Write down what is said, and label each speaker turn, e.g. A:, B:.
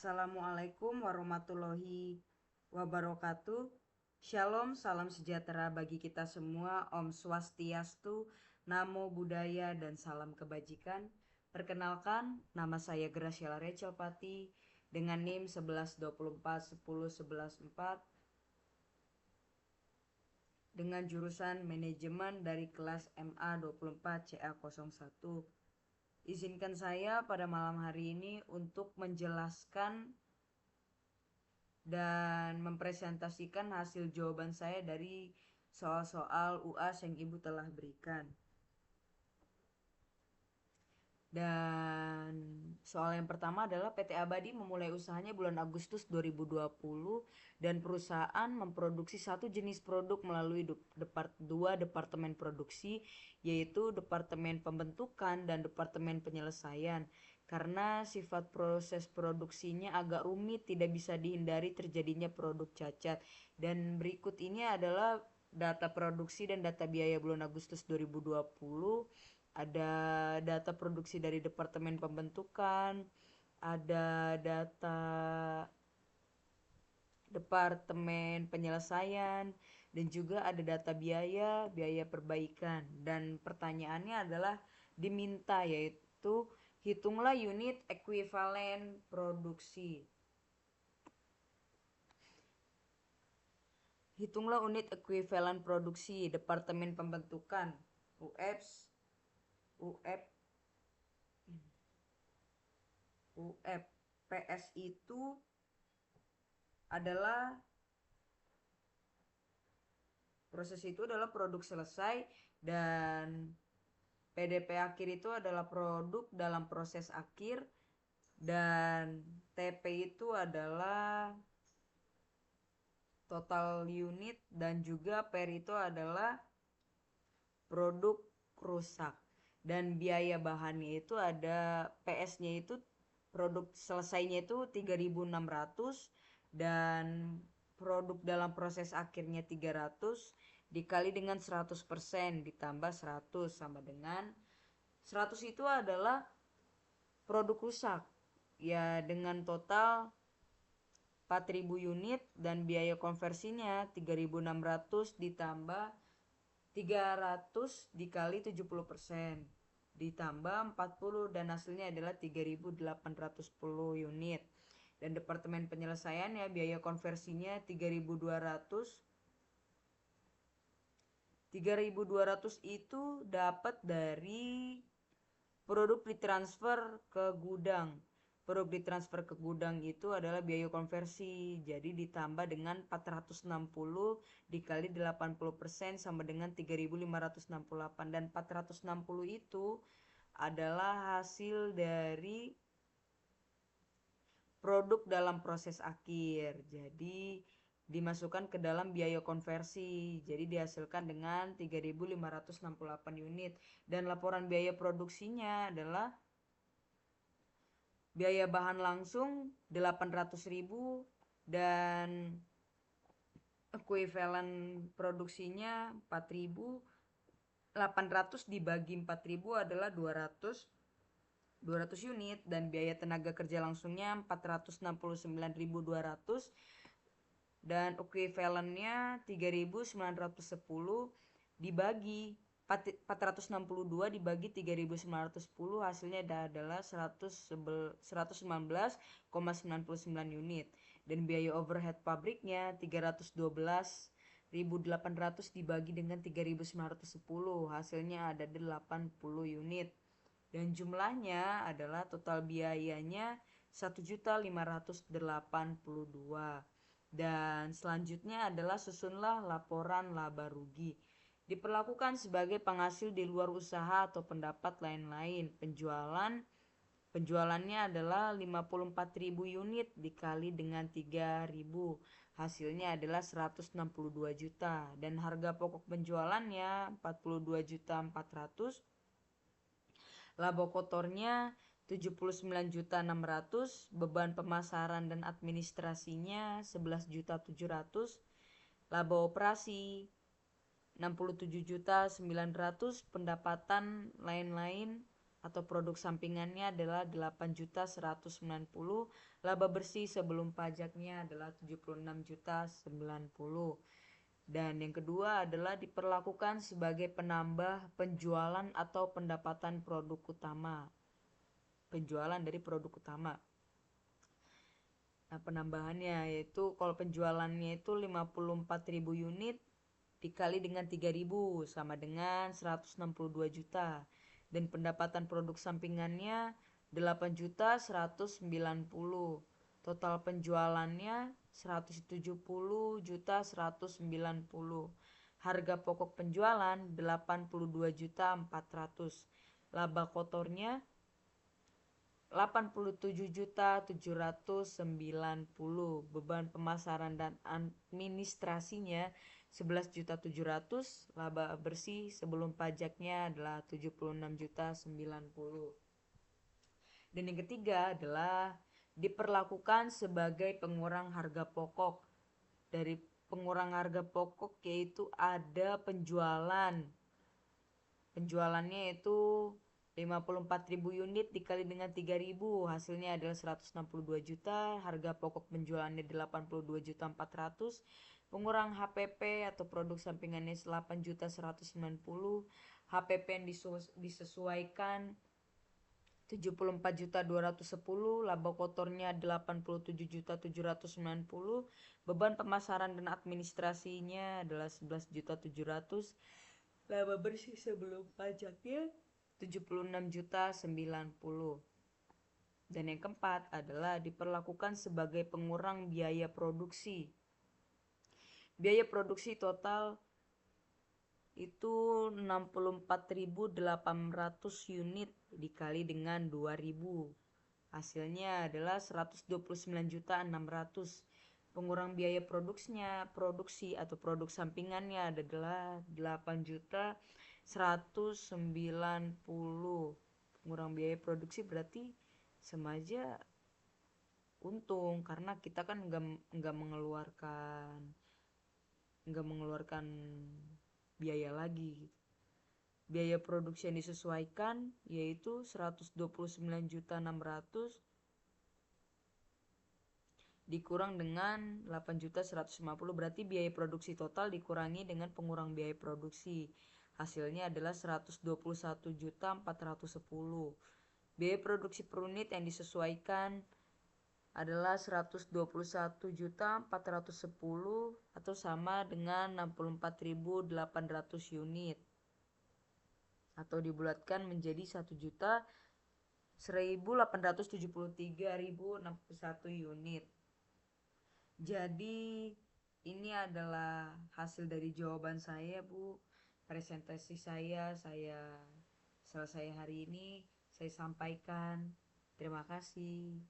A: Assalamualaikum warahmatullahi wabarakatuh. Shalom, salam sejahtera bagi kita semua. Om Swastiastu, Namo Buddhaya, dan salam kebajikan. Perkenalkan, nama saya Graciela Rechelpati dengan NIM 1124101114 dengan jurusan manajemen dari kelas MA 24 CA01. Izinkan saya pada malam hari ini untuk menjelaskan dan mempresentasikan hasil jawaban saya dari soal-soal UAS yang Ibu telah berikan. Dan soal yang pertama adalah PT Abadi memulai usahanya bulan Agustus 2020 dan perusahaan memproduksi satu jenis produk melalui dua departemen produksi, yaitu Departemen Pembentukan dan Departemen Penyelesaian. Karena sifat proses produksinya agak rumit, tidak bisa dihindari terjadinya produk cacat. Dan berikut ini adalah data produksi dan data biaya bulan Agustus 2020. Ada data produksi dari Departemen Pembentukan, ada data Departemen Penyelesaian, dan juga ada data biaya perbaikan. Dan pertanyaannya adalah diminta, yaitu hitunglah unit ekuivalen produksi. Hitunglah unit ekuivalen produksi Departemen Pembentukan UF PS itu adalah produk selesai, dan PDP akhir itu adalah produk dalam proses akhir, dan TP itu adalah total unit, dan juga PER itu adalah produk rusak. Dan biaya bahannya itu ada PS-nya itu produk selesainya itu 3.600 dan produk dalam proses akhirnya 300 dikali dengan 100% ditambah 100 sama dengan 100 itu adalah produk rusak ya, dengan total 4.000 unit dan biaya konversinya 3.600 ditambah 300 dikali 70% ditambah 40 dan hasilnya adalah 3.810 unit. Dan Departemen Penyelesaian ya, biaya konversinya 3.200 itu dapat dari produk ditransfer ke gudang. Produk ditransfer ke gudang itu adalah biaya konversi, jadi ditambah dengan 460 dikali 80% sama dengan 3.568, dan 460 itu adalah hasil dari produk dalam proses akhir, jadi dimasukkan ke dalam biaya konversi, jadi dihasilkan dengan 3.568 unit. Dan laporan biaya produksinya adalah biaya bahan langsung 800.000 dan ekuivalen produksinya 4.800 dibagi 4.000 adalah 200 unit, dan biaya tenaga kerja langsungnya 469.200 dan ekuivalennya 3.910 dibagi 462 dibagi 3.910 hasilnya adalah 119,99 unit. Dan biaya overhead pabriknya 312.800 dibagi dengan 3.910 hasilnya ada 80 unit. Dan jumlahnya adalah total biayanya 1.582. Dan selanjutnya adalah susunlah laporan laba rugi. Diperlakukan sebagai penghasil di luar usaha atau pendapat lain-lain. Penjualannya adalah 54.000 unit dikali dengan 3.000. Hasilnya adalah 162 juta. Dan harga pokok penjualannya 42.400. Laba kotornya 79.600, beban pemasaran dan administrasinya 11.700, laba operasi 67.900, pendapatan lain-lain atau produk sampingannya adalah 8.190.000, laba bersih sebelum pajaknya adalah 76.090.000. Dan yang kedua adalah diperlakukan sebagai penambah penjualan atau pendapatan produk utama. Penjualan dari produk utama. Nah, penambahannya yaitu kalau penjualannya itu 54.000 unit dikali dengan 3.000 sama dengan 162 juta. Dan pendapatan produk sampingannya 8.190.000. Total penjualannya 170.190.000. Harga pokok penjualan 82.400.000. Laba kotornya 87.790.000. Beban pemasaran dan administrasinya 11.700.000. Laba bersih sebelum pajaknya adalah 76.090.000. Dan yang ketiga adalah diperlakukan sebagai pengurang harga pokok. Dari pengurang harga pokok yaitu ada penjualan. Penjualannya itu 54.000 unit dikali dengan 3.000, hasilnya adalah 162 juta. Harga pokok penjualannya 82.400.000. Pengurang HPP atau produk sampingannya 8.190.000. HPP yang disesuaikan 74.210.000. Laba kotornya 87.790.000. Beban pemasaran dan administrasinya adalah 11.700.000. Laba bersih sebelum pajaknya 76.090.000. Dan yang keempat adalah diperlakukan sebagai pengurang biaya produksi. Biaya produksi total itu 64.800 unit dikali dengan 2.000. Hasilnya adalah 129.600.000. Pengurang biaya produksi atau produk sampingannya adalah 8.190.000. Pengurang biaya produksi berarti sama aja untung karena kita kan nggak mengeluarkan biaya lagi. Biaya produksi yang disesuaikan yaitu 129.600.000 dikurang dengan 8.150.000, berarti biaya produksi total dikurangi dengan pengurang biaya produksi. Hasilnya adalah 121.410.000. Biaya produksi per unit yang disesuaikan adalah 121.410.000 atau sama dengan 64.800 unit. Atau dibulatkan menjadi 1.10873.061 unit. Jadi ini adalah hasil dari jawaban saya, Bu. Presentasi saya selesai hari ini saya sampaikan. Terima kasih.